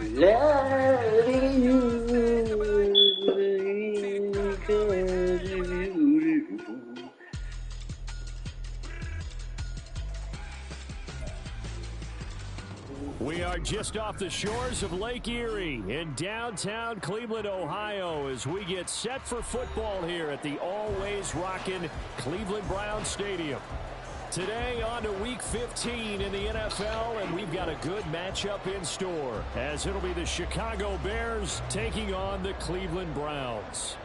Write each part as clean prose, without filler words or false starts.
Loving you because you're beautiful. We are just off the shores of Lake Erie in downtown Cleveland, Ohio, as we get set for football here at the always rockin' Cleveland Browns Stadium. Today on to Week 15 in the NFL, and we've got a good matchup in store, as it'll be the Chicago Bears taking on the Cleveland Browns.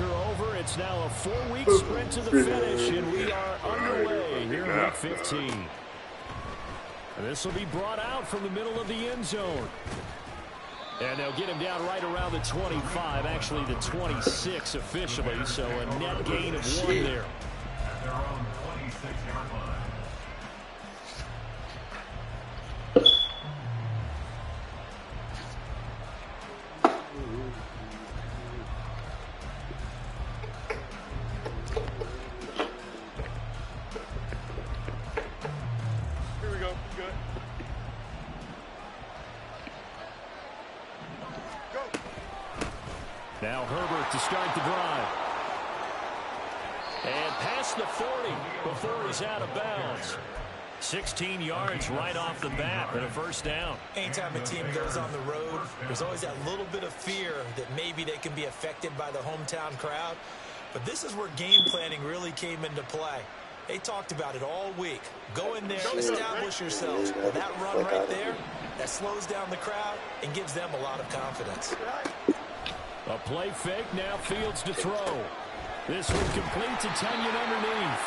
Are over. It's now a 4-week sprint to the finish, and we are underway here in Week 15. And this will be brought out from the middle of the end zone. And they'll get him down right around the 25, actually the 26 officially, so a net gain of 1 there. At their own 26-yard line. Now Herbert to start the drive. And past the 40 before he's out of bounds. 16 yards right off the bat and a first down. Anytime a team goes on the road, there's always that little bit of fear that maybe they can be affected by the hometown crowd. But this is where game planning really came into play. They talked about it all week. Go in there, establish yourselves. Well, that run right there, that slows down the crowd and gives them a lot of confidence. A play fake, now Fields to throw. This one complete to Tunyon underneath.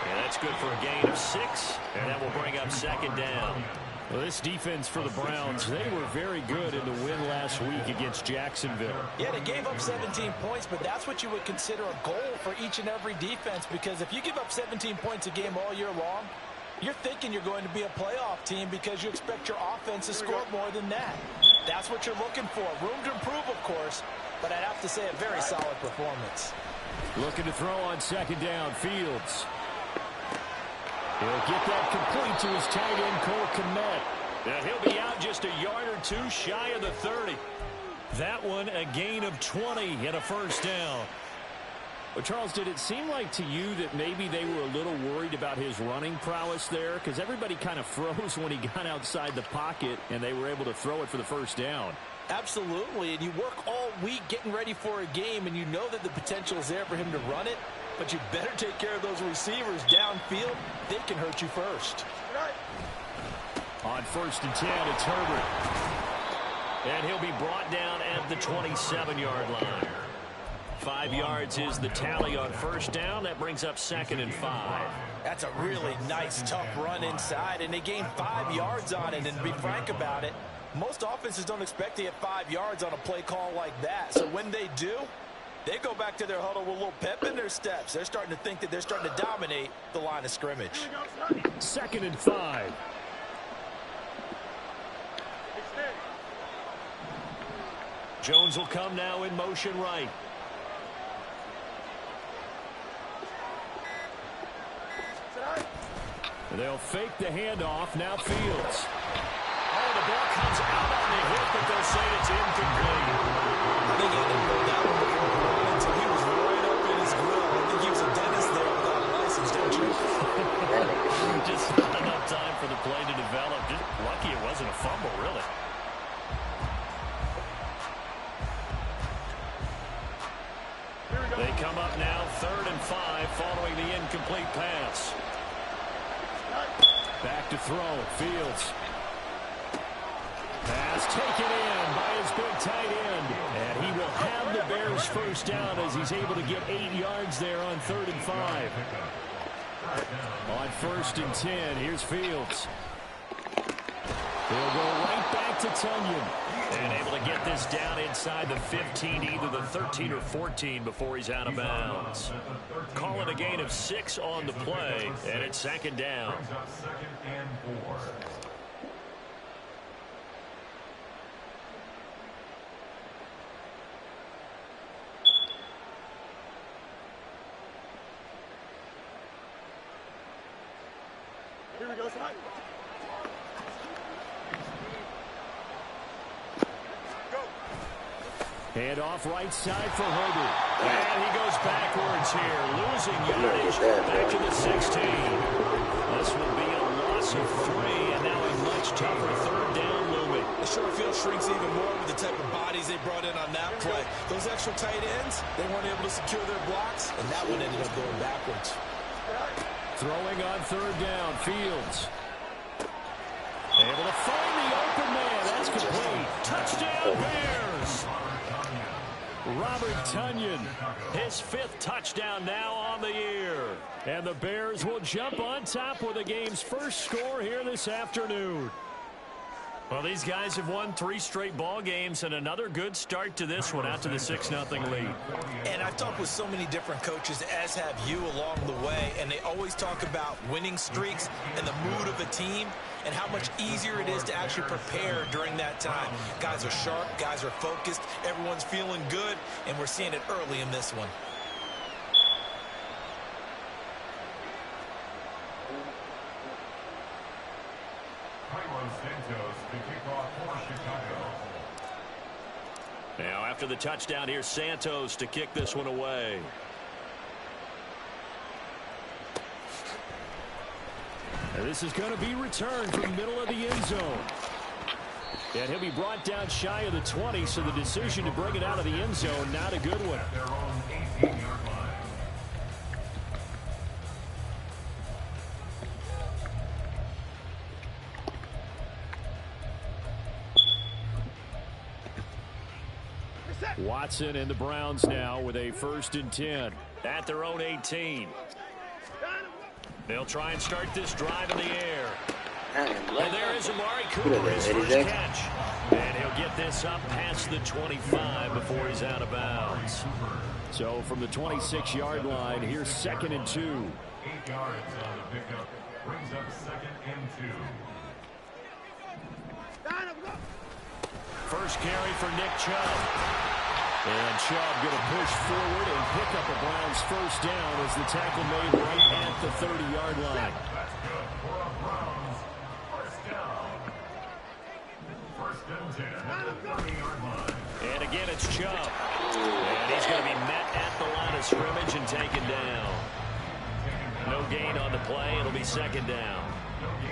And that's good for a gain of 6, and that will bring up second down. Well, this defense for the Browns, they were very good in the win last week against Jacksonville. Yeah, they gave up 17 points, but that's what you would consider a goal for each and every defense, because if you give up 17 points a game all year long, you're thinking you're going to be a playoff team because you expect your offense to score more than that. That's what you're looking for. Room to improve, of course, but I'd have to say a very solid performance. Looking to throw on second down, Fields. He'll get that complete to his tight end, Cole Kmet. Now he'll be out just a yard or 2 shy of the 30. That one a gain of 20 and a first down. Well, Charles, did it seem like to you that maybe they were a little worried about his running prowess there? Because everybody kind of froze when he got outside the pocket and they were able to throw it for the first down. Absolutely, and you work all week getting ready for a game, and you know that the potential is there for him to run it, but you better take care of those receivers downfield. They can hurt you first. On 1st and 10, it's Herbert. And he'll be brought down at the 27-yard line. 5 yards is the tally on first down. That brings up 2nd and 5. That's a really nice, tough run inside, and they gained 5 yards on it, and to be frank about it, most offenses don't expect to get 5 yards on a play call like that. So when they do, they go back to their huddle with a little pep in their steps. They're starting to think that they're starting to dominate the line of scrimmage. 2nd and 5. Jones will come now in motion right. They'll fake the handoff. Now Fields. Oh, the ball comes out on the hit, but they'll say it's incomplete. I think he had to hold that one before until he was right up in his grill. I think he was a dentist there without a license, don't you? Just not enough time for the play to develop. Just lucky it wasn't a fumble, really. They come up now 3rd and 5 following the incomplete pass. Back to throw. Fields. Pass taken in by his big tight end. And he will have the Bears first down as he's able to get 8 yards there on 3rd and 5. On 1st and 10, here's Fields. He'll go right back to Tunyon. And able to get this down inside the 15, either the 13 or 14 before he's out of bounds. Call it a gain of 6 on the play, and it's second down. Brings up 2nd and 4. Here we go, son. Hand off right side for Herbert. And he goes backwards here, losing yardage back to the 16. This will be a loss of 3, and now a much tougher third down looming. The short field shrinks even more with the type of bodies they brought in on that play. Those extra tight ends, they weren't able to secure their blocks, and that one ended up going backwards. Throwing on third down, Fields. Able to find the open man. That's complete. Touchdown, Bears. Robert Tonyan, his 5th touchdown now on the year. And the Bears will jump on top with the game's first score here this afternoon. Well, these guys have won 3 straight ball games, and another good start to this one out to the 6-0 lead. And I've talked with so many different coaches, as have you, along the way, and they always talk about winning streaks and the mood of a team and how much easier it is to actually prepare during that time. Guys are sharp, guys are focused, everyone's feeling good, and we're seeing it early in this one. Carlos Santos to kick off for Chicago. Now after the touchdown, here's Santos to kick this one away. And this is going to be returned from the middle of the end zone. And he'll be brought down shy of the 20, so the decision to bring it out of the end zone, not a good one. At their own 18-yard line. Watson and the Browns now with a 1st and 10 at their own 18. They'll try and start this drive in the air. And there is Amari Cooper, his first catch. And he'll get this up past the 25 before he's out of bounds. So from the 26-yard line, here's 2nd and 2. 8 yards on the pickup. Brings up 2nd and 2. First carry for Nick Chubb. And Chubb going to push forward and pick up a Browns first down as the tackle made right at the 30-yard line. That's good for a Browns first down. 1st and 10 at the 30-yard line. And again, it's Chubb. And he's going to be met at the line of scrimmage and taken down. No gain on the play. It'll be 2nd down.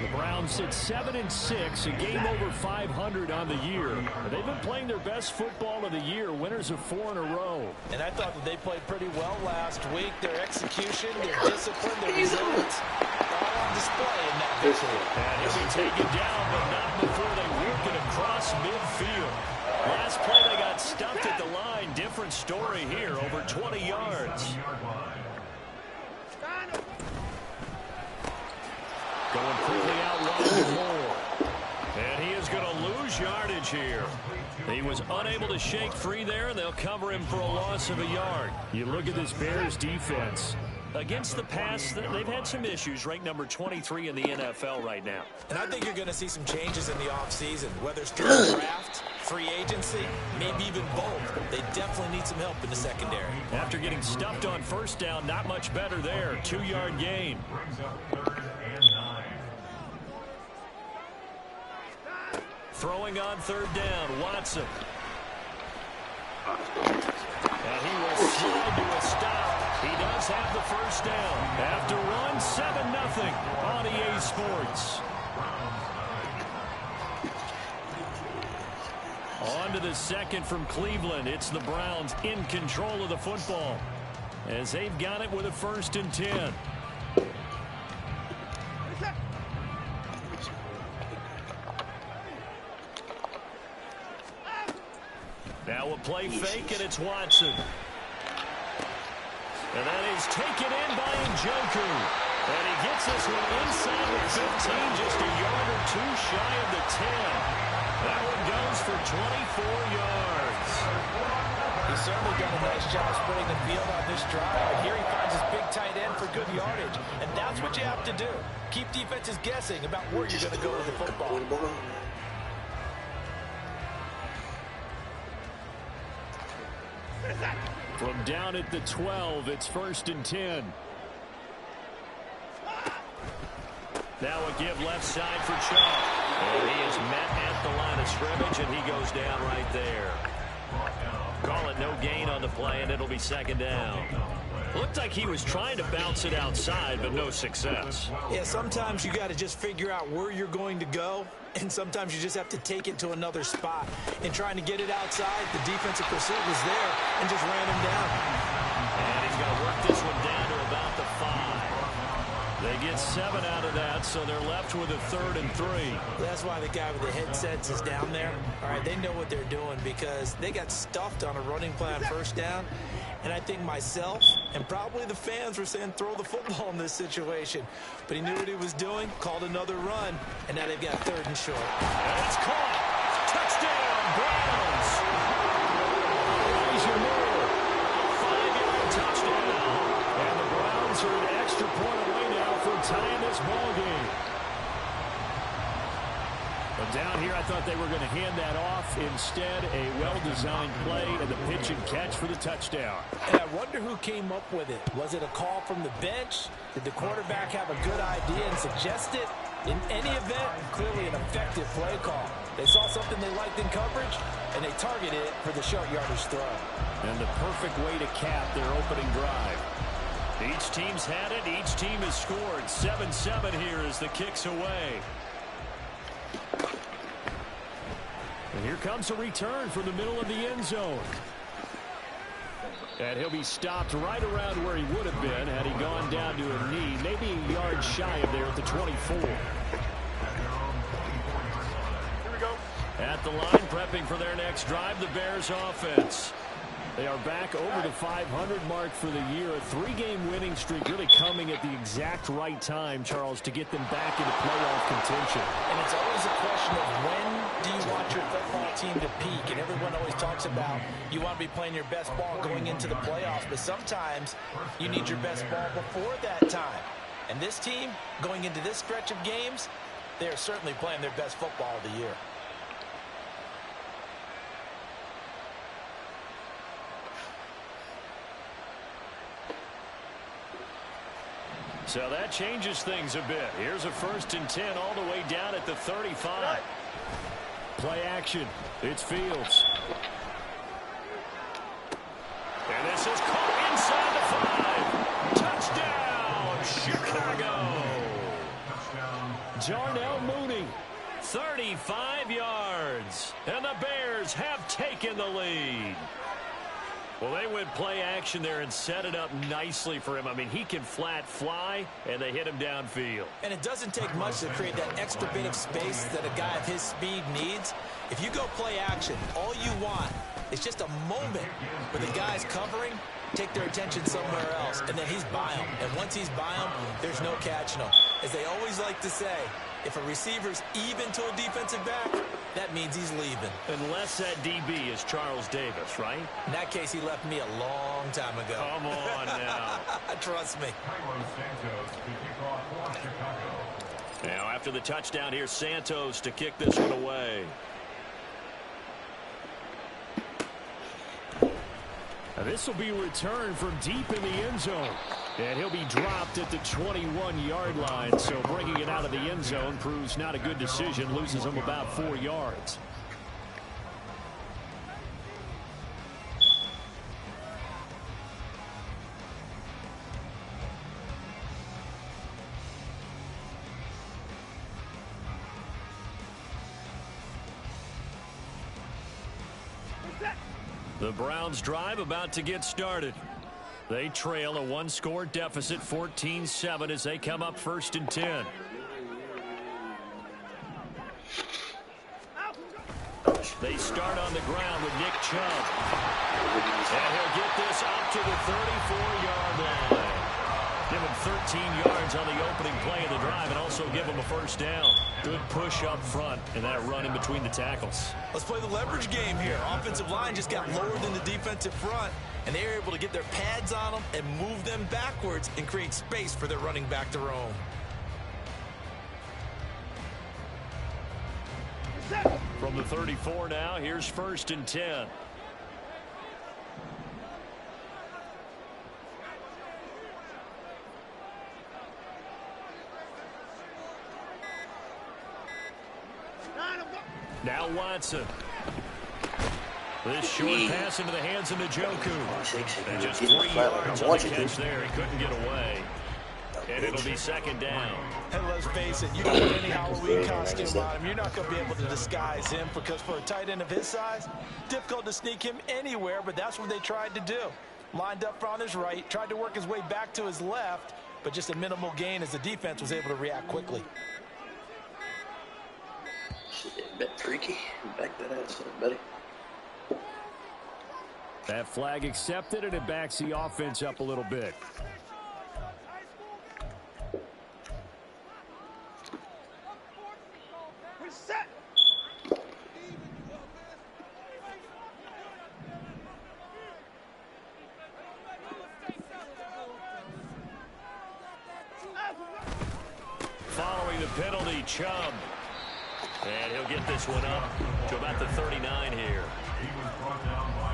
The Browns sit 7-6, a game over 500 on the year. They've been playing their best football of the year, winners of 4 in a row. And I thought that they played pretty well last week. Their execution, their discipline, their resilience, all on display in that victory. And he'll be taken down, but not before they work it across midfield. Last play they got stumped at the line. Different story here, over 20 yards. Going quickly out wide with Moore. And he is going to lose yardage here. He was unable to shake free there, and they'll cover him for a loss of a yard. You look at this Bears defense. Against the pass, they've had some issues, ranked number 23 in the NFL right now. And I think you're going to see some changes in the offseason, whether it's through the draft, free agency, maybe even both. They definitely need some help in the secondary. After getting stuffed on first down, not much better there. 2-yard gain. Brings up 3rd and 9. Throwing on 3rd down, Watson. And he will slide to a stop. He does have the first down. After run, 7-0 on EA Sports. On to the 2nd from Cleveland. It's the Browns in control of the football as they've got it with a 1st and 10. Now a play fake, and it's Watson. And that is taken in by Njoku. And he gets this one inside the 15, just a yard or two shy of the 10. That one goes for 24 yards. He's certainly done a nice job spreading the field on this drive. And here he finds his big tight end for good yardage. And that's what you have to do. Keep defenses guessing about where you're going to go with the football. From down at the 12, it's 1st and 10. Now a give left side for Chubb. And he is met at the line of scrimmage, and he goes down right there. Call it no gain on the play, and it'll be 2nd down. Looked like he was trying to bounce it outside, but no success. Yeah, sometimes you got to just figure out where you're going to go, and sometimes you just have to take it to another spot. In trying to get it outside, the defensive pursuit was there and just ran him down. And he's going to work this one down to about the 5. They get 7 out of that, so they're left with a 3rd and 3. That's why the guy with the headsets is down there. All right, they know what they're doing because they got stuffed on a running play on 1st down. And I think myself and probably the fans were saying throw the football in this situation. But he knew what he was doing, called another run, and now they've got 3rd and short. And it's caught. Touchdown, Browns. Here's your move. 5-yard touchdown. And the Browns are an extra point away now from tying this ball game. But down here, I thought they were going to hand that off. Instead, a well-designed play and the pitch and catch for the touchdown. And I wonder who came up with it. Was it a call from the bench? Did the quarterback have a good idea and suggest it? In any event, clearly an effective play call. They saw something they liked in coverage, and they targeted it for the short yardage throw. And the perfect way to cap their opening drive. Each team's had it. Each team has scored. 7-7 here as the kick's away. And here comes a return from the middle of the end zone. And he'll be stopped right around where he would have been had he gone down to a knee, maybe a yard shy of there at the 24. Here we go. At the line, prepping for their next drive, the Bears offense. They are back over the 500 mark for the year. A 3-game winning streak really coming at the exact right time, Charles, to get them back into playoff contention. And it's always a question of when do you want your football team to peak? And everyone always talks about you want to be playing your best ball going into the playoffs, but sometimes you need your best ball before that time. And this team, going into this stretch of games, they are certainly playing their best football of the year. So that changes things a bit. Here's a 1st and 10 all the way down at the 35. Play action. It's Fields. And this is caught inside the 5. Touchdown, Chicago. Darnell Mooney, 35 yards. And the Bears have taken the lead. Well, they went play action there and set it up nicely for him. I mean, he can flat fly, and they hit him downfield. And it doesn't take much to create that extra bit of space that a guy of his speed needs. If you go play action, all you want is just a moment where the guy's covering, take their attention somewhere else, and then he's by him. And once he's by him, there's no catching him. As they always like to say, if a receiver's even to a defensive back, that means he's leaving. Unless that DB is Charles Davis, right? In that case, he left me a long time ago. Come on now. Trust me. Now, after the touchdown, here's Santos to kick this one away. Now, this will be returned from deep in the end zone. And he'll be dropped at the 21-yard line. So bringing it out of the end zone proves not a good decision. Loses him about 4 yards. The Browns drive about to get started. They trail a 1-score deficit, 14-7, as they come up 1st and 10. They start on the ground with Nick Chubb. And he'll get this up to the 34-yard line. Give him 15 yards on the opening play of the drive and also give them a first down. Good push up front and that run in between the tackles. Let's play the leverage game here. Offensive line just got lower than the defensive front, and they were able to get their pads on them and move them backwards and create space for their running back to roam. From the 34 now, here's 1st and 10. Now Watson. This short pass into the hands of Njoku. And just 3 yards on the catch there. He couldn't get away. And it'll be 2nd down. And let's face it, you don't put any Halloween costume on him. You're not going to be able to disguise him because for a tight end of his size, difficult to sneak him anywhere, but that's what they tried to do. Lined up on his right, tried to work his way back to his left, but just a minimal gain as the defense was able to react quickly. Shit, bet freaky. Back that ass up, buddy. That flag accepted, and it backs the offense up a little bit. Following the penalty, Chubb. And he'll get this one up to about the 39 here.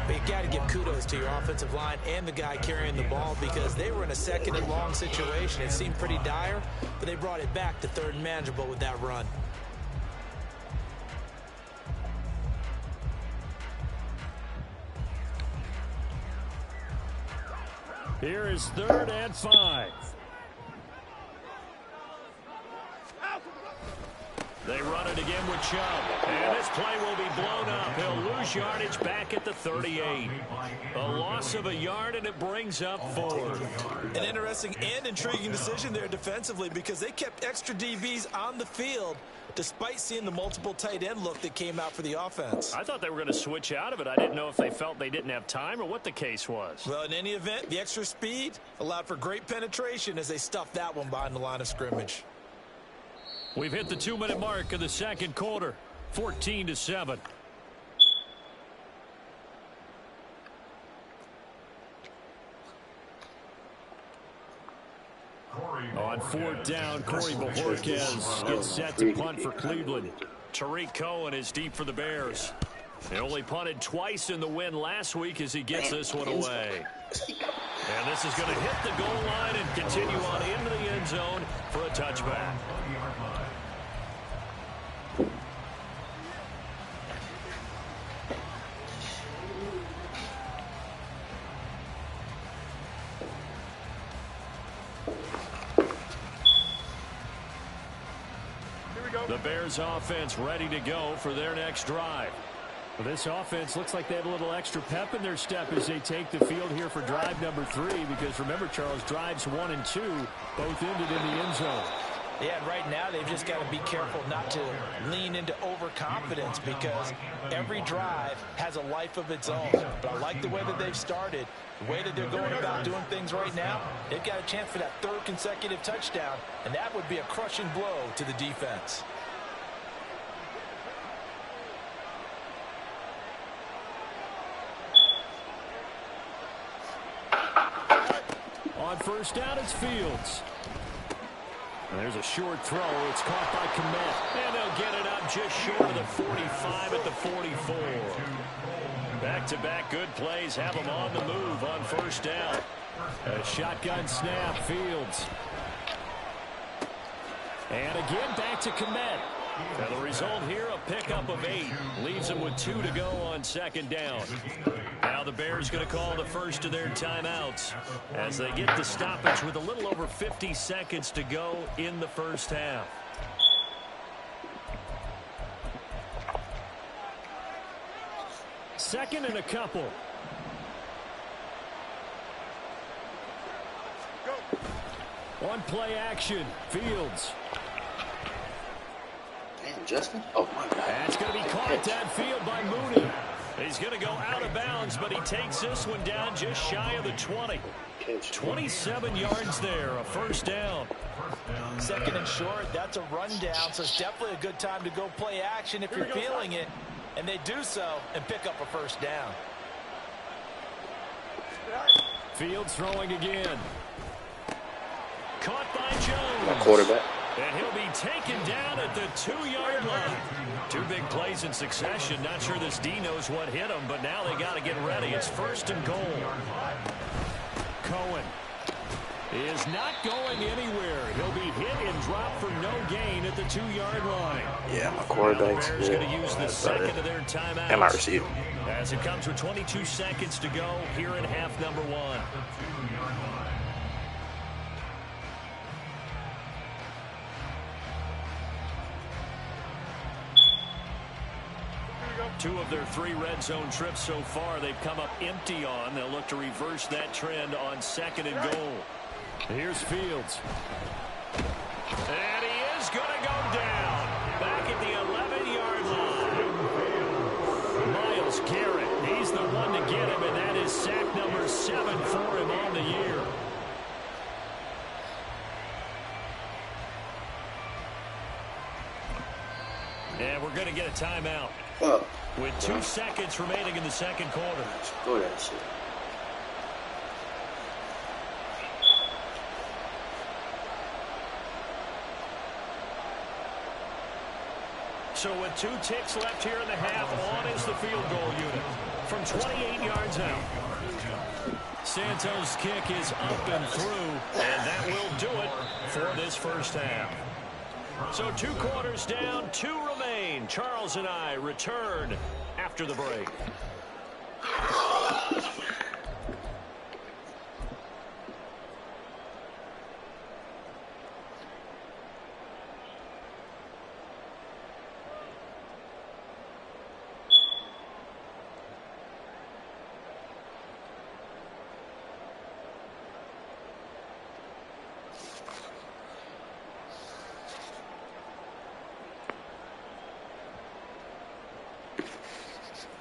But you got to give kudos to your offensive line and the guy carrying the ball because they were in a 2nd and long situation. It seemed pretty dire, but they brought it back to 3rd and manageable with that run. Here is 3rd and 5. They run it again with Chubb. And this play will be blown up. He'll lose yardage back at the 38. A loss of a yard, and it brings up 4. An interesting and intriguing decision there defensively because they kept extra DBs on the field despite seeing the multiple tight end look that came out for the offense. I thought they were going to switch out of it. I didn't know if they felt they didn't have time or what the case was. Well, in any event, the extra speed allowed for great penetration as they stuffed that one behind the line of scrimmage. We've hit the 2-minute mark of the 2nd quarter, 14-7. On 4th down, Corey Bojorquez gets set to punt for Cleveland. Tariq Cohen is deep for the Bears. They only punted twice in the win last week as he gets this one away. And this is going to hit the goal line and continue on into the end zone for a touchback. The Bears offense ready to go for their next drive. Well, this offense looks like they have a little extra pep in their step as they take the field here for drive number 3 because remember, Charles, drives 1 and 2 both ended in the end zone. Yeah, and right now they've just got to be careful not to lean into overconfidence because every drive has a life of its own. But I like the way that they've started, the way that they're going about doing things right now. They've got a chance for that 3rd consecutive touchdown, and that would be a crushing blow to the defense. On 1st down, it's Fields. And there's a short throw. It's caught by Kmet. And they'll get it up just short of the 45 at the 44. Back-to-back good plays have them on the move on 1st down. A shotgun snap, Fields. And again, back to Kmet. And the result here, a pickup of 8. Leaves them with 2 to go on 2nd down. Now the Bears going to call the first of their timeouts as they get the stoppage with a little over 50 seconds to go in the first half. Second and a couple. On play action, Fields. Man, Justin? Oh, my God. That's going to be caught downfield by Mooney. He's going to go out of bounds, but he takes this one down just shy of the 20. 27 yards there, a first down. Second and short, that's a rundown, so it's definitely a good time to go play action if you're feeling it. And they do so and pick up a first down. Fields throwing again. Caught by Jones. My quarterback. And he'll be taken down at the 2-yard line. Two big plays in succession. Not sure this D knows what hit him, but now they got to get ready. It's first and goal. Cohen is not going anywhere. He'll be hit and dropped for no gain at the 2-yard line. Yeah, my quarterback's Bears going to use the second of their timeouts. And my receiver. As it comes with 22 seconds to go here in half number 1. Two of their 3 red zone trips so far they've come up empty on. They'll look to reverse that trend on second and goal. Here's Fields. And he is going to go down. Back at the 11-yard line. Myles Garrett, he's the one to get him, and that is sack number 7 for him on the year. And we're going to get a timeout. Oh. With 2 seconds remaining in the second quarter. Go that shit. So with 2 ticks left here in the half, on is the field goal unit from 28 yards out. Santos' kick is up and through, and that will do it for this first half. So 2 quarters down, 2 remain. Charles and I return after the break.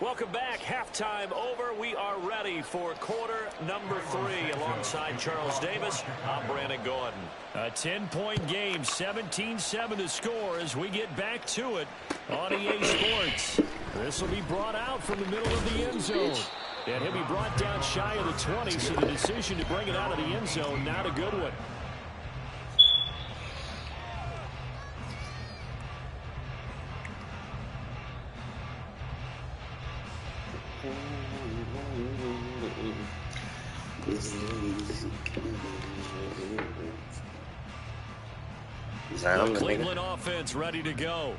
Welcome back. Halftime over. We are ready for quarter number 3. Alongside Charles Davis, I'm Brandon Gordon. A 10-point game, 17-7 to score as we get back to it on EA Sports. This will be brought out from the middle of the end zone. And he'll be brought down shy of the 20, so the decision to bring it out of the end zone, not a good one. The Cleveland offense ready to go.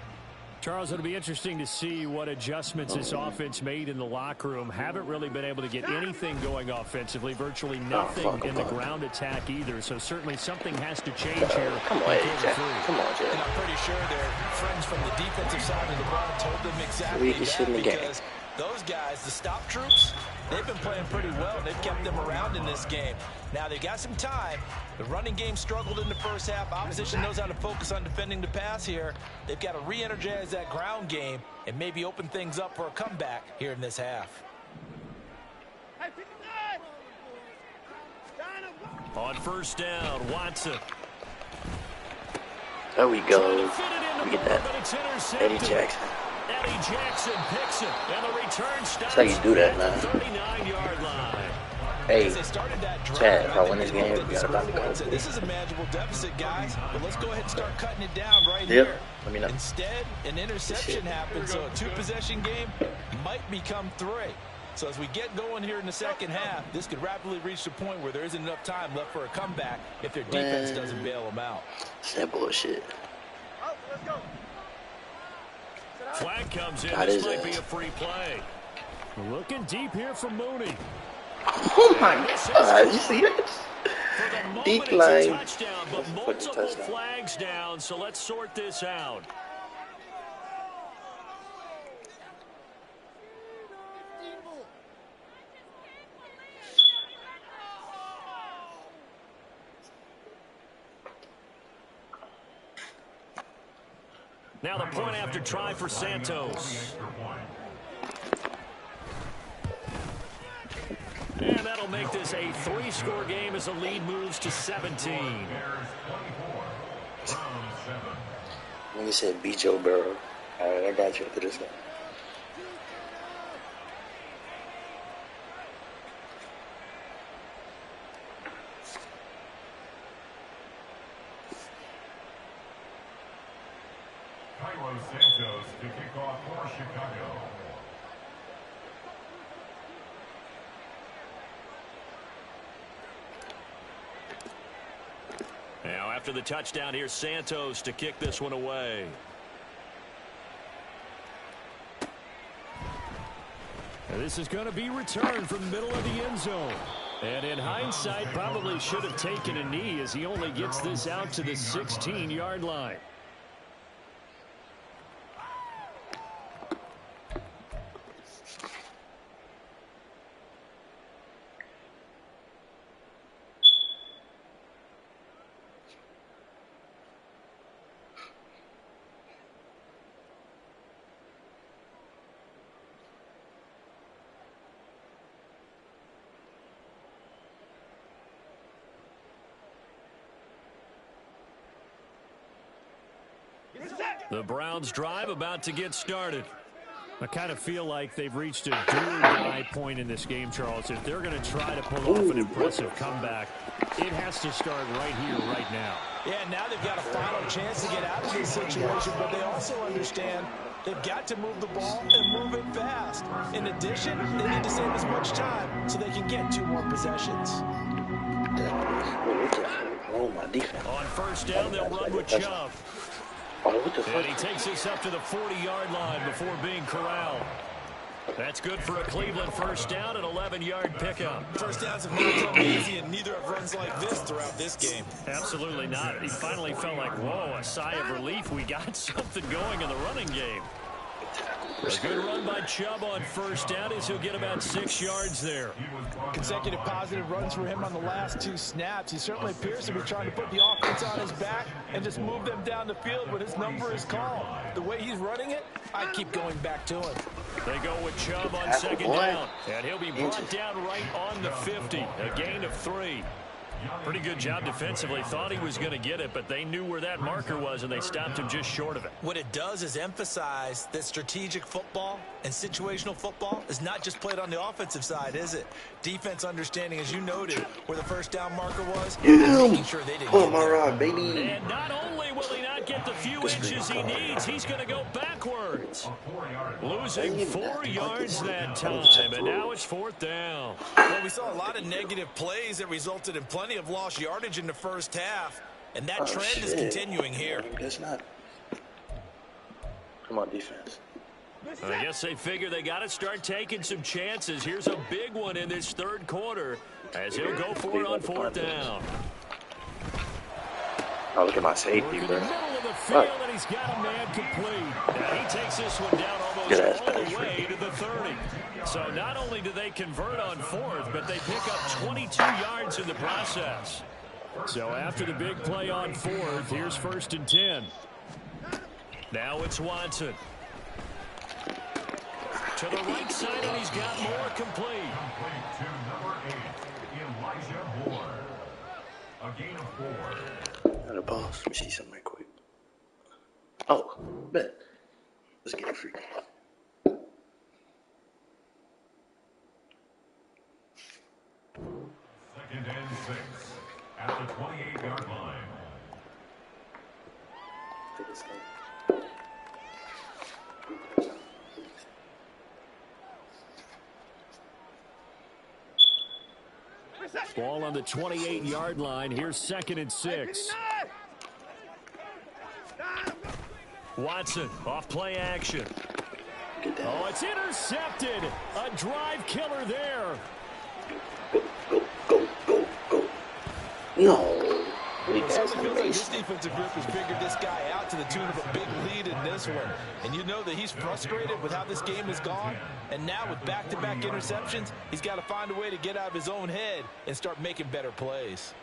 Charles, it'll be interesting to see what adjustments this offense made in the locker room. Haven't really been able to get anything going offensively, virtually nothing in the ground attack either. So certainly something has to change here. Come on, Jack. Come on, Jack. And I'm pretty sure their friends from the defensive side of the ball told them exactly that, because those guys, the stop troops, they've been playing pretty well. They've kept them around in this game. Now they've got some time. The running game struggled in the first half. Opposition knows how to focus on defending the pass here. They've got to re-energize that ground game and maybe open things up for a comeback here in this half. On first down, Watson. There we go. We get that. Eddie Jackson. Eddie Jackson picks it, and the return stops. That's how you do that, man. 39-yard line. Hey, Chad, if I win this game, we got about to go. This is a manageable deficit, guys, but let's go ahead and start cutting it down right here. Let me know. Instead, an interception happens, so a 2-possession game might become 3. So as we get going here in the second half, this could rapidly reach the point where there isn't enough time left for a comeback if their defense doesn't bail them out. That bullshit. Flag comes in. This might be a free play. Looking deep here from Mooney. Oh my God! You see that? Deep line. Touchdown, but multiple flags down. So let's sort this out. Now the point after try for Santos. that'll make this a 3-score game as the lead moves to 17. When you said beat Joe Burrow, all right, I got you after this one. Cairo Santos to kick off for Chicago. Now after the touchdown, here's Santos to kick this one away. And this is going to be returned from the middle of the end zone. And in hindsight, probably should have taken a knee as he only gets this out to the 16-yard line. The Browns drive about to get started. I kind of feel like they've reached a do-or-die point in this game, Charles. If they're going to try to pull off an impressive comeback, it has to start right here, right now. Yeah, now they've got a final chance to get out of this situation, but they also understand they've got to move the ball and move it fast. In addition, they need to save as much time so they can get 2 more possessions. Oh, my defense. On first down, they'll run with Chubb. And he takes this up to the 40-yard line before being corralled. That's good for a Cleveland first down, an 11-yard pickup. First downs have not come easy, and neither have runs like this throughout this game. Absolutely not. He finally felt like, whoa, a sigh of relief. We got something going in the running game. A good run by Chubb on first down as he'll get about 6 yards there. Consecutive positive runs for him on the last 2 snaps. He certainly appears to be trying to put the offense on his back and just move them down the field when his number is called. The way he's running it, I keep going back to him. They go with Chubb on second down, and he'll be brought down right on the 50, a gain of 3. Pretty good job defensively. Thought he was going to get it, but they knew where that marker was, and they stopped him just short of it. What it does is emphasize that strategic football and situational football is not just played on the offensive side, is it? Defense understanding, as you noted, where the first down marker was, making sure they didn't pull my rod, baby. And not only will he not get the few inches he needs, he's going to go backwards. Losing 4 yards that time, and now it's 4th down. Well, we saw a lot of negative plays that resulted in plenty of lost yardage in the first half, and that trend is continuing here. It's not. Come on, defense. I guess they figure they got to start taking some chances. Here's a big one in this 3rd quarter as he'll go for it on 4th down. Oh, look at my safety, bro. In the middle of the field, and he's got a man complete. Now he takes this one down almost all the way to the 30. So not only do they convert on 4th, but they pick up 22 yards in the process. So after the big play on 4th, here's 1st and 10. Now it's Watson. To the right side, and he's got more complete. Complete to number 8, Elijah Moore. A gain of 4. Got a boss. Let me see something right quick. Oh, bet. Let's get it free. Second and 6 at the 28-yard line. Take this thing. Ball on the 28-yard line. Here's 2nd and 6. Watson off play action. Oh, it's intercepted. A drive killer there. Go. No. It certainly feels like this defensive group has figured this guy out to the tune of a big lead in this one. And you know that he's frustrated with how this game has gone. And now with back-to-back interceptions, he's got to find a way to get out of his own head and start making better plays.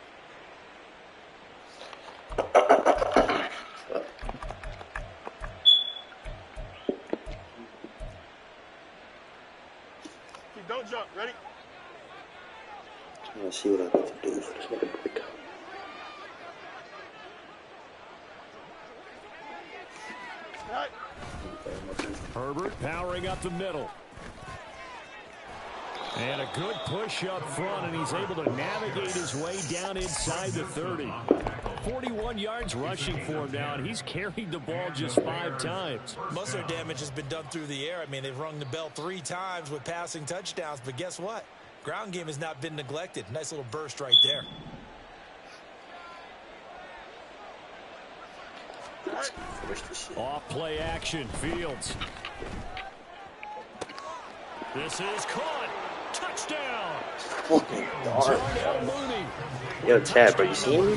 Don't jump. Ready? to see what I need to do for this nigga breakout. Herbert powering up the middle. And a good push up front, and he's able to navigate his way down inside the 30. 41 yards rushing for him now, and he's carried the ball just 5 times. Most of their damage has been done through the air. I mean, they've rung the bell 3 times with passing touchdowns, but guess what? Ground game has not been neglected. Nice little burst right there. Off play action, Fields. This is caught. Touchdown. Fucking darn. Yo, Chad, bro, you see him?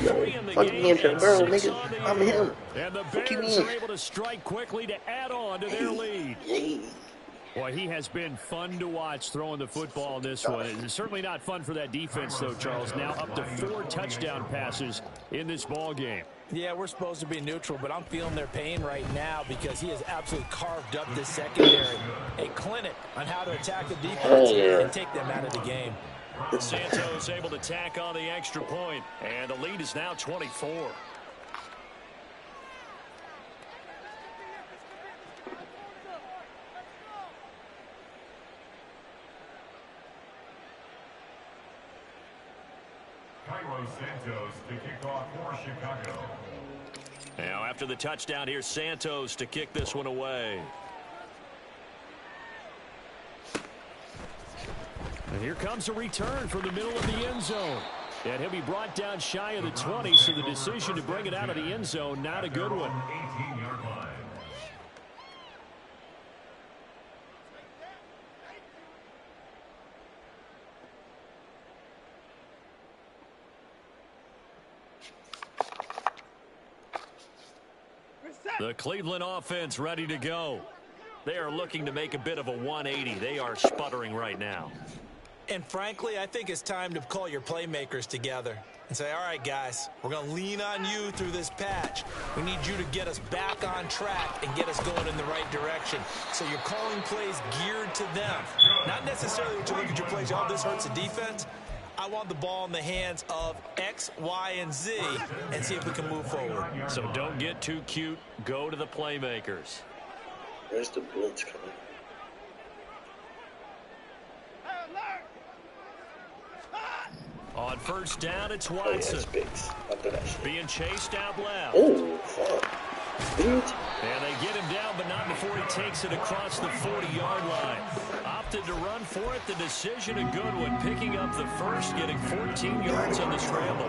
Fuck me and bro, nigga. I'm him. And the Fuck you Bears are mean? able to strike quickly to add on to their lead. Hey. Boy, he has been fun to watch throwing the football in this one. It's certainly not fun for that defense, though, Charles. Now up to 4 touchdown passes in this ball game. Yeah, we're supposed to be neutral, but I'm feeling their pain right now because he has absolutely carved up this secondary. A clinic on how to attack the defense and take them out of the game. Santos able to tack on the extra point, and the lead is now 24. Cairo Santos to kick off for Chicago. Now after the touchdown, here's Santos to kick this one away. And here comes a return from the middle of the end zone. And he'll be brought down shy of the 20, so the decision to bring it out of the end zone, not a good one. 18-yard line. The Cleveland offense ready to go. They are looking to make a bit of a 180. They are sputtering right now. And frankly, I think it's time to call your playmakers together and say, all right, guys, we're going to lean on you through this patch. We need you to get us back on track and get us going in the right direction. So you're calling plays geared to them. Not necessarily that you look at your plays, oh, this hurts the defense. I want the ball in the hands of X, Y, and Z and see if we can move forward. So don't get too cute. Go to the playmakers. Where's the blitz coming? On first down, it's Oh, yeah, Watson. it's Biggs. After that shit. Being chased out left. Oh, fuck. Bitch. And they get him down, but not before he takes it across the 40-yard line. Opted to run for it. The decision a good one. Picking up the first, getting 14 yards on the scramble.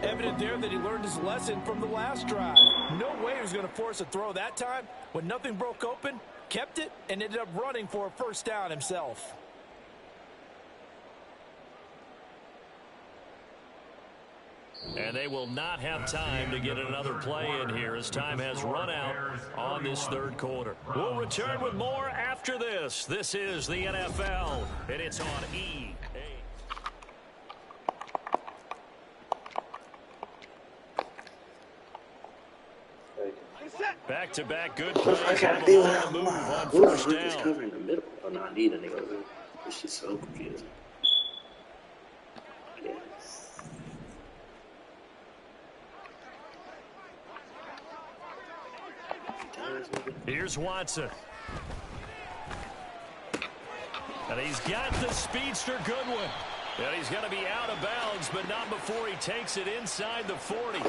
Evident there that he learned his lesson from the last drive. No way he was going to force a throw that time. When nothing broke open, kept it, and ended up running for a first down himself. And they will not have time to get another play in here as time has run out on this third quarter. We'll return with more after this. This is the NFL, and it's on EA. Back-to-back good plays I gotta on be the with move on Who the first fuck is down. covering the middle? Oh, no, I need a nigga. This shit's so confusing. Yeah. Here's Watson. And he's got the speedster Goodwin. And he's going to be out of bounds, but not before he takes it inside the 40.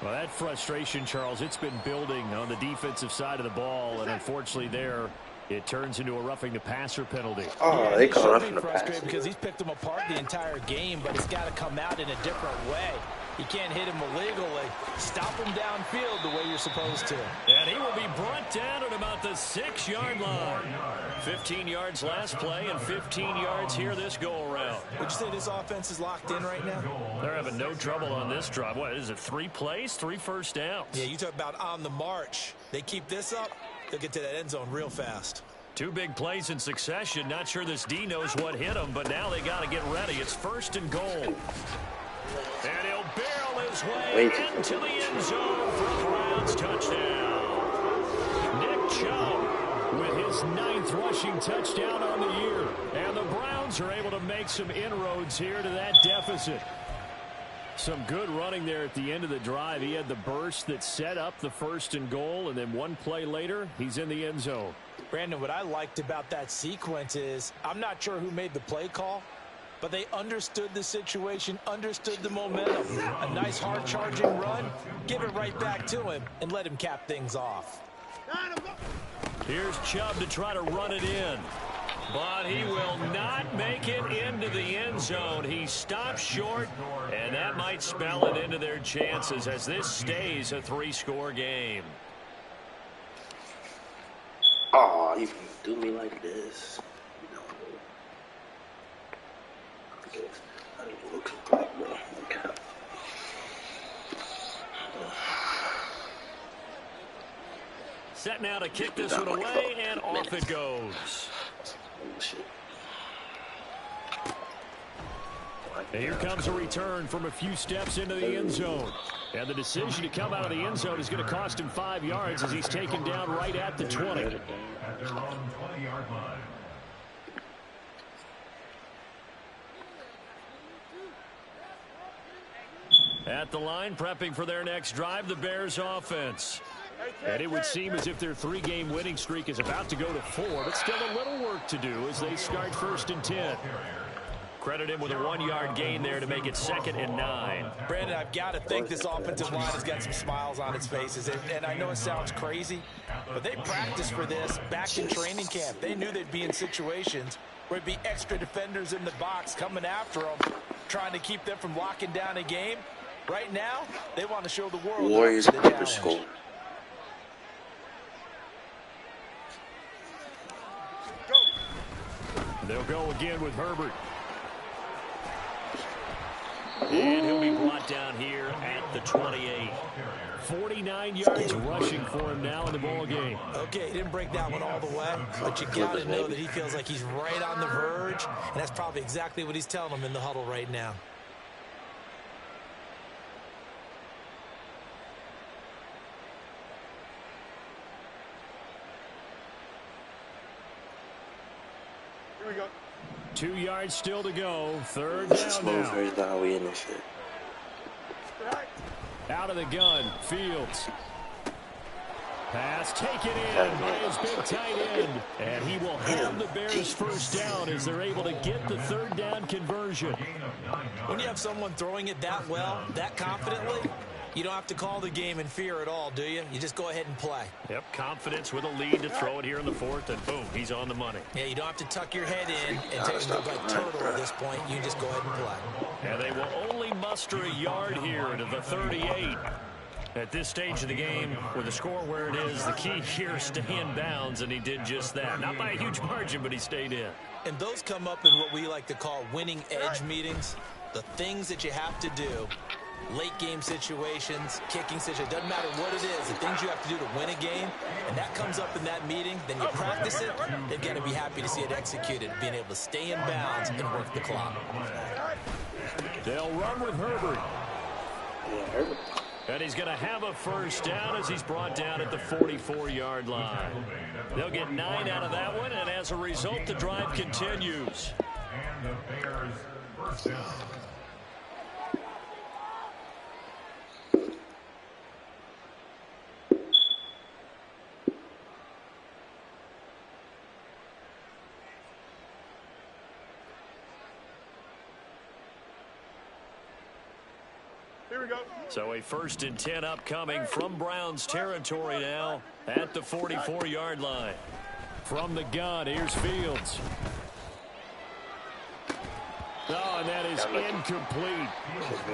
Well, that frustration, Charles, it's been building on the defensive side of the ball, and unfortunately there it turns into a roughing the passer penalty. Oh, they caught up Should in be the frustrated pass. because he's picked them apart the entire game, but it's got to come out in a different way. You can't hit him illegally. Stop him downfield the way you're supposed to. And he will be brought down at about the 6-yard line. 15 yards last play and 15 yards here this go-around. Would you say this offense is locked in right now? They're having no trouble on this drive. What is it, 3 plays, 3 first downs? Yeah, you talk about on the march. They keep this up, they'll get to that end zone real fast. 2 big plays in succession. Not sure this D knows what hit him, but now they got to get ready. It's first and goal. And he'll barrel his way into the end zone for the Browns touchdown. Nick Chubb with his 9th rushing touchdown on the year. And the Browns are able to make some inroads here to that deficit. Some good running there at the end of the drive. He had the burst that set up the 1st and goal, and then one play later, he's in the end zone. Brandon, what I liked about that sequence is I'm not sure who made the play call, but they understood the situation, understood the momentum. A nice hard-charging run, give it right back to him, and let him cap things off. Here's Chubb to try to run it in. But he will not make it into the end zone. He stops short, and that might spell it into their chances as this stays a 3-score game. Oh, you do me like this. No. I don't look like bro. Okay. Set now to kick this one away, and off it goes. And here comes a return from a few steps into the end zone. And the decision to come out of the end zone is going to cost him 5 yards as he's taken down right at the 20. At their own 20-yard line. At the line, prepping for their next drive, the Bears offense. And it would seem as if their 3-game winning streak is about to go to 4, but still a little work to do as they start 1st and 10. Credit him with a 1-yard gain there to make it 2nd and 9. Brandon, I've got to think this offensive line has got some smiles on its faces. And I know it sounds crazy, but they practiced for this back in training camp. They knew they'd be in situations where it'd be extra defenders in the box coming after them, trying to keep them from locking down a game. Right now, they want to show the world Warriors the challenge. score. They'll go again with Herbert. And he'll be brought down here at the 28. 49 yards rushing for him now in the ball game. Okay, he didn't break that one all the way, but you got to know that he feels like he's right on the verge, and that's probably exactly what he's telling them in the huddle right now. Here we go. 2 yards still to go. 3rd down now. Where's the how we in this shit? Out of the gun, Fields. Pass taken in by his big tight end. And he will have the Bears 1st down as they're able to get the 3rd down conversion. When you have someone throwing it that well, that confidently, you don't have to call the game in fear at all, do you? You just go ahead and play. Yep, confidence with a lead to throw it here in the 4th, and boom, he's on the money. Yeah, you don't have to tuck your head in and take it look like turtle at this point. You can just go ahead and play. And they will only muster a yard here to the 38. At this stage of the game, with the score where it is, the key here is stay in bounds, and he did just that. Not by a huge margin, but he stayed in. And those come up in what we like to call winning edge meetings. The things that you have to do. Late game situations, kicking situations, doesn't matter what it is, the things you have to do to win a game, and that comes up in that meeting, then you practice it, they're going to be happy to see it executed, being able to stay in bounds and work the clock. They'll run with Herbert. Yeah, Herbert. And he's going to have a 1st down as he's brought down at the 44-yard line. They'll get 9 out of that one, and as a result, the drive continues. And the Bears 1st down. Here we go. So a 1st and 10 upcoming from Browns territory now at the 44-yard line. From the gun, here's Fields. Oh, and that is incomplete.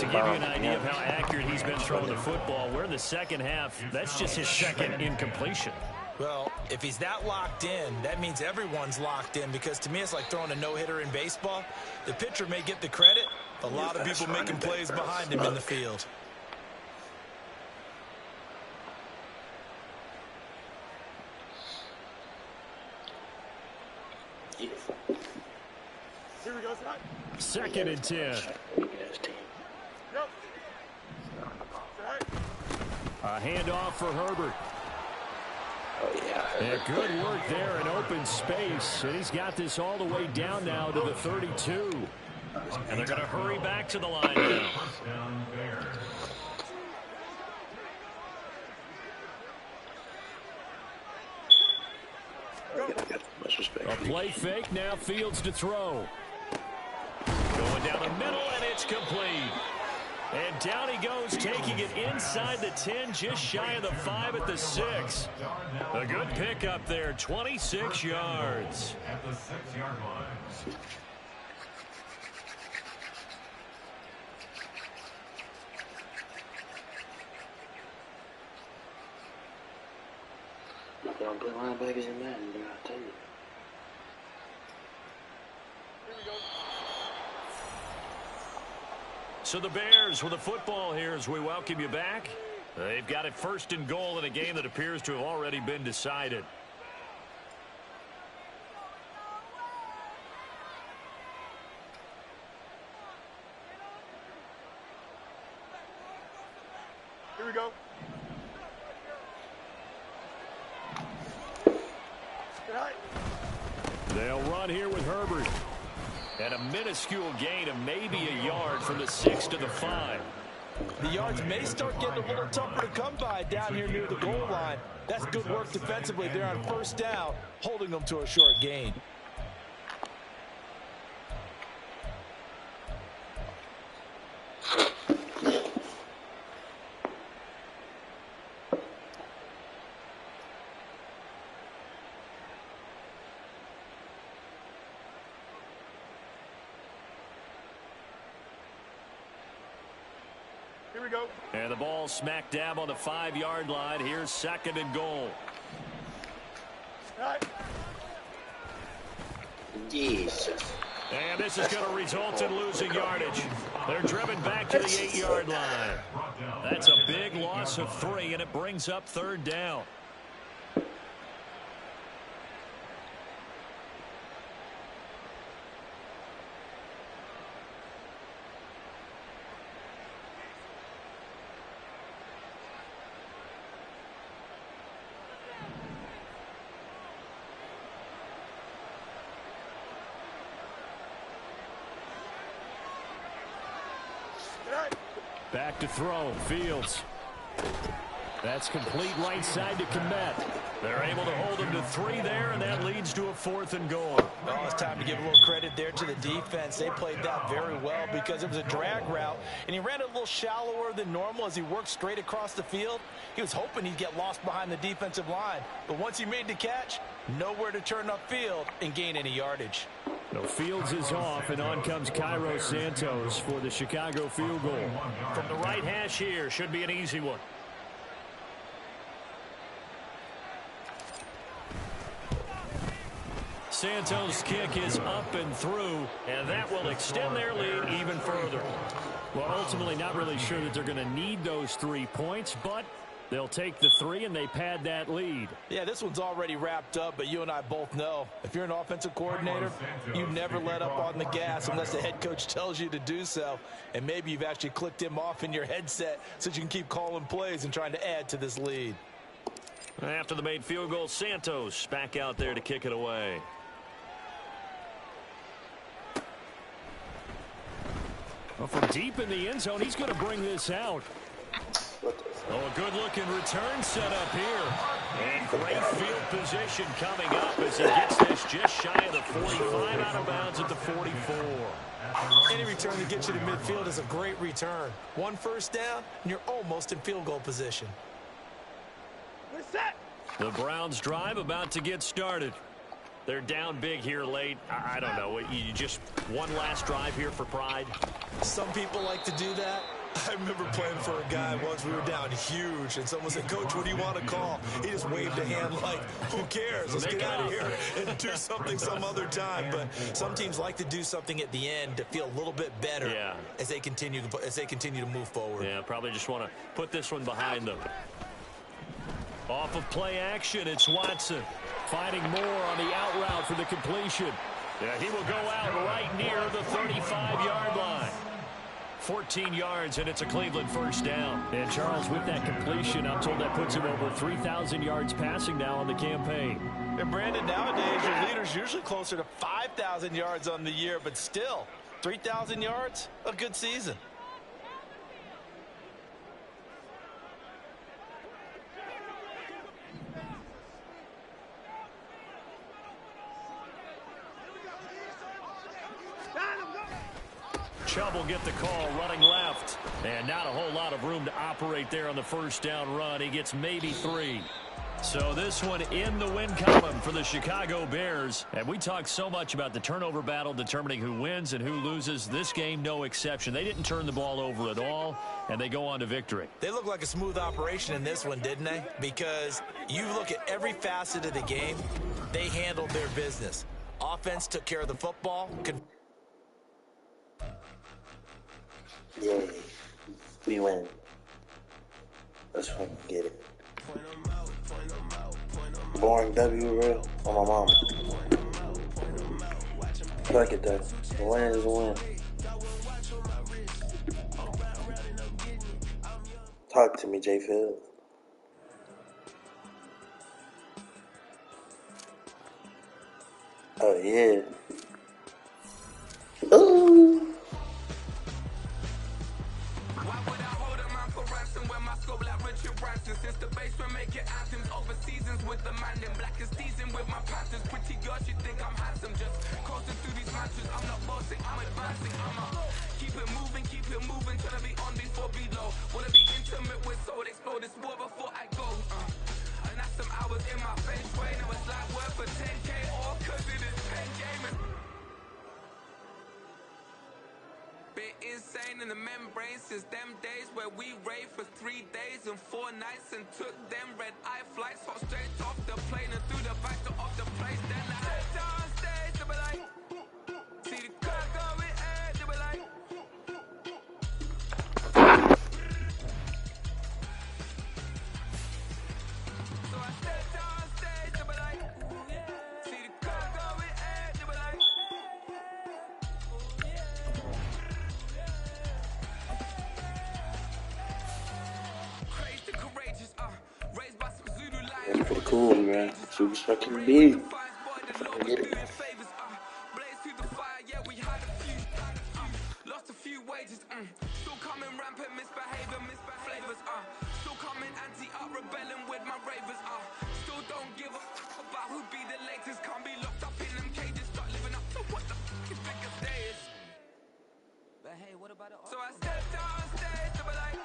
To give you an idea of how accurate he's been throwing the football, we're in the 2nd half. That's just his 2nd incompletion. Well, if he's that locked in, that means everyone's locked in, because to me it's like throwing a no-hitter in baseball. The pitcher may get the credit, a lot of people making plays behind him in the field. Here we go, Scott. 2nd and 10. Go. A handoff for Herbert. And good work there in open space. And he's got this all the way down now to the 32. And they're going to hurry back to the line now. A play fake, now Fields to throw. Going down the middle, and it's complete. And down he goes, taking it inside the 10, just shy of the 5 at the 6. A good pickup there, 26 yards. At the 6-yard line. They don't play linebackers in Madden, bro, I'll tell you. So the Bears with the football here as we welcome you back. They've got it 1st and goal in a game that appears to have already been decided. Here we go. They'll run here with Herbert. And a minuscule gain of maybe a yard from the 6 to the 5. The yards may start getting a little tougher to come by down here near the goal line. That's good work defensively there on 1st down, holding them to a short gain. Here we go. And the ball smack dab on the 5-yard line. Here's 2nd and goal. All right. Jesus. And this is going to result in losing yardage. They're driven back to the 8-yard line. That's a big loss of 3, and it brings up 3rd down. Back to throw. Fields. That's complete right side to Kmet. They're able to hold him to 3 there, and that leads to a 4th and goal. Well, it's time to give a little credit there to the defense. They played that very well because it was a drag route, and he ran it a little shallower than normal as he worked straight across the field. He was hoping he'd get lost behind the defensive line, but once he made the catch, nowhere to turn upfield and gain any yardage. No, Fields is off, and on comes Cairo Santos for the Chicago field goal. From the right hash here, should be an easy one. Santos' kick is up and through, and that will extend their lead even further. Well, ultimately not really sure that they're going to need those 3 points, but they'll take the 3 and they pad that lead. Yeah, this one's already wrapped up, but you and I both know if you're an offensive coordinator, you never let up on the gas unless the head coach tells you to do so. And maybe you've actually clicked him off in your headset so you can keep calling plays and trying to add to this lead. After the made field goal, Santos back out there to kick it away. Well, from deep in the end zone, he's going to bring this out. Oh, a good-looking return set up here. And great field position coming up as he gets this just shy of the 45, out of bounds at the 44. Any return to get you to midfield is a great return. 1 first down, and you're almost in field goal position. We're set. The Browns drive about to get started. They're down big here late. I don't know. You just one last drive here for pride. Some people like to do that. I remember playing for a guy once. We were down huge, and someone said, "Coach, what do you want to call?" He just waved a hand like, "Who cares? Let's get out of here and do something some other time." But some teams like to do something at the end to feel a little bit better as they continue to move forward. Yeah, probably just want to put this one behind them. Off of play action, it's Watson finding more on the out route for the completion. Yeah, he will go out right near the 35-yard line. 14 yards, and it's a Cleveland first down. And, Charles, with that completion, I'm told that puts him over 3,000 yards passing now on the campaign. And, Brandon, nowadays your leader's usually closer to 5,000 yards on the year, but still, 3,000 yards, a good season. Chubb will get the call running left. And not a whole lot of room to operate there on the first down run. He gets maybe 3. So this one in the win column for the Chicago Bears. And we talked so much about the turnover battle determining who wins and who loses. This game, no exception. They didn't turn the ball over at all, and they go on to victory. They look like a smooth operation in this one, didn't they? Because you look at every facet of the game, they handled their business. Offense took care of the football. Yay. We win. Let's fucking get it. Boring W, real. On my mama. Fuck it, though. A win is a win. Talk to me, J. Phil. Oh, yeah. Ooh. Since the basement making anthems over seasons with the man in black is teasing with my passions. Pretty girl, she think I'm handsome. Just coasting through these matches. I'm not bossing, I'm advancing. Keep it moving, trying to be on before below. Wanna be intimate with soul, explore this war before I go. And that's some hours in my face way. Now it's like work for 10K or cause it is pen gaming. Bit insane in the membrane since them days where we raved for 3 days and 4 nights and took them red-eye flights, hot straight off the plane and through the back door of the place. Then I head down stage, they be like, see the crowd going air, they be like. So I step down stage, they be like, see the crowd going air, they be like. That's pretty cool, man. Super fucking big. Get it. Lost a few wages, still coming rampant, misbehavior, flavors, still coming anti-up, rebelling with my ravers, still don't give a about who'd be the latest, can't be locked up in them cages, start living up to what the is biggest day is. But hey, what about it? So I stepped on stage, they were like.